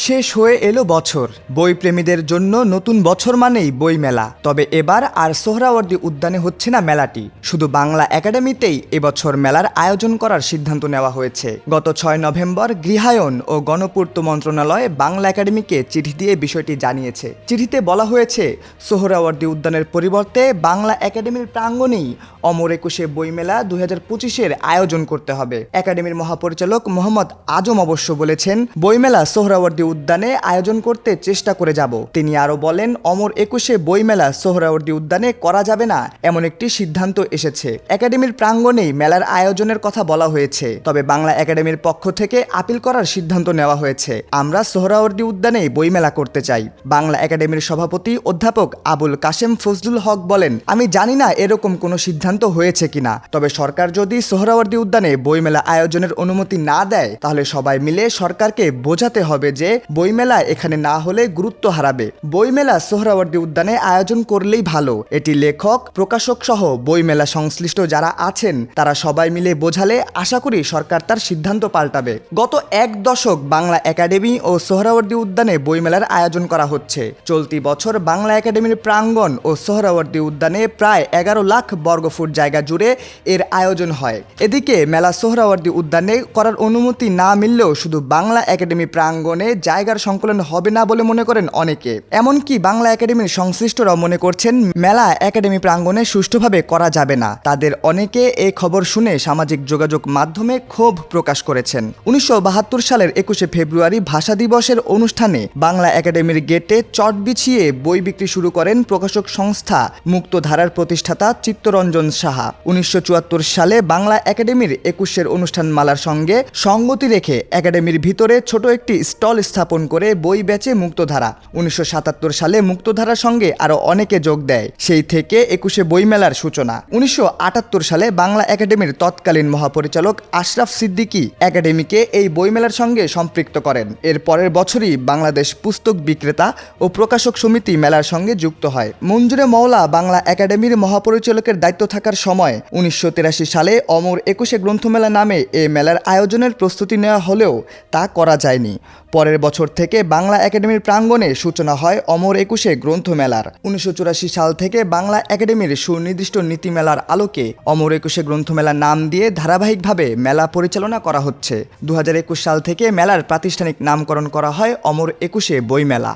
শেষ হয়ে এলো বছর। বইপ্রেমীদের জন্য নতুন বছর মানেই বই মেলা। তবে এবার আর সোহরাওয়ার্দী উদ্যানে হচ্ছে না মেলাটি, শুধু বাংলা একাডেমিতেই এবছর মেলার আয়োজন করার সিদ্ধান্ত নেওয়া হয়েছে। গত ৬ নভেম্বর গৃহায়ন ও গণপূর্ত মন্ত্রণালয় বাংলা একাডেমিকে চিঠি দিয়ে বিষয়টি জানিয়েছে। চিঠিতে বলা হয়েছে, সোহরাওয়ার্দী উদ্যানের পরিবর্তে বাংলা একাডেমির প্রাঙ্গণেই অমর একুশে বইমেলা ২০২৫-এর আয়োজন করতে হবে। একাডেমির মহাপরিচালক মোহাম্মদ আজম অবশ্য বলেছেন, বইমেলা সোহরাওয়ার্দী উদ্যানে আয়োজন করতে চেষ্টা করে যাব। তিনি আরও বলেন, অমর একুশে বইমেলা সোহরাওয়ার্দী উদ্যানে করা যাবে না এমন একটি সিদ্ধান্ত এসেছে। একাডেমির প্রাঙ্গণেই মেলার আয়োজনের কথা বলা হয়েছে। তবে বাংলা একাডেমির পক্ষ থেকে আপিল করার সিদ্ধান্ত নেওয়া হয়েছে। আমরা সোহরাওয়ার্দী উদ্যানে বইমেলা করতে চাই। বাংলা একাডেমির সভাপতি অধ্যাপক আবুল কাশেম ফজলুল হক বলেন, আমি জানি না এরকম কোনো সিদ্ধান্ত হয়েছে কিনা, তবে সরকার যদি সোহরাওয়ার্দী উদ্যানে বইমেলা আয়োজনের অনুমতি না দেয় তাহলে সবাই মিলে সরকারকে বোঝাতে হবে যে বইমেলা এখানে না হলে গুরুত্ব হারাবে। বইমেলা সোহরাওয়ার্দী উদ্যানে আয়োজন করলেই ভালো। এটি লেখক, প্রকাশক সহ বইমেলা সংশ্লিষ্ট যারা আছেন তারা সবাই মিলে বোঝালে আশা করি সরকার তার সিদ্ধান্ত পাল্টাবে। গত ১ দশক বাংলা একাডেমি ও সোহরাওয়ার্দী উদ্যানে বইমেলার আয়োজন করা হচ্ছে। চলতি বছর বাংলা একাডেমির প্রাঙ্গণ ও সোহরাওয়ার্দী উদ্যানে প্রায় ১১ লাখ বর্গফুট জায়গা জুড়ে এর আয়োজন হয়। এদিকে মেলা সোহরাওয়ার্দী উদ্যানে করার অনুমতি না মিললেও শুধু বাংলা একাডেমি প্রাঙ্গণে জায়গার সংকলন হবে না বলে মনে করেন অনেকে। এমনকি বাংলা একাডেমির সংশ্লিষ্টরাও মনে করছেন মেলা একাডেমি প্রাঙ্গণে সুষ্ঠুভাবে করা যাবে না। তাদের অনেকে এই খবর শুনে সামাজিক যোগাযোগ মাধ্যমে ক্ষোভ প্রকাশ করেছেন। ১৯৭২ সালের ২১শে ফেব্রুয়ারি ভাষা দিবসের অনুষ্ঠানে বাংলা একাডেমির গেটে চট বিছিয়ে বই বিক্রি শুরু করেন প্রকাশক সংস্থা মুক্তধারার প্রতিষ্ঠাতা চিত্তরঞ্জন সাহা। ১৯৭৪ সালে বাংলা একাডেমির ২১শের অনুষ্ঠানমালার সঙ্গে সঙ্গতি রেখে একাডেমির ভিতরে ছোট একটি স্টল স্থাপন করে বই বেচে মুক্তধারা। ১৯৭৭ সালে মুক্তধারার সঙ্গে আরও অনেকে যোগ দেয়। সেই থেকে ২১শে বইমেলার সূচনা। ১৯৭৮ সালে বাংলা একাডেমির তৎকালীন মহাপরিচালক আশরাফ সিদ্দিকী একাডেমিকে এই বইমেলার সঙ্গে সম্পৃক্ত করেন। এর পরের বছরই বাংলাদেশ পুস্তক বিক্রেতা ও প্রকাশক সমিতি মেলার সঙ্গে যুক্ত হয়। মঞ্জুরে মওলা বাংলা একাডেমির মহাপরিচালকের দায়িত্ব থাকার সময় ১৯৮৩ সালে অমর একুশে গ্রন্থমেলা নামে এ মেলার আয়োজনের প্রস্তুতি নেওয়া হলেও তা করা যায়নি। পরের বছর থেকে বাংলা একাডেমির প্রাঙ্গণে সূচনা হয় অমর একুশে গ্রন্থমেলার। ১৯৮৪ সাল থেকে বাংলা একাডেমির সুনির্দিষ্ট নীতিমেলার আলোকে অমর একুশে গ্রন্থমেলা নাম দিয়ে ধারাবাহিকভাবে মেলা পরিচালনা করা হচ্ছে। ২০২১ সাল থেকে মেলার প্রাতিষ্ঠানিক নামকরণ করা হয় অমর একুশে বইমেলা।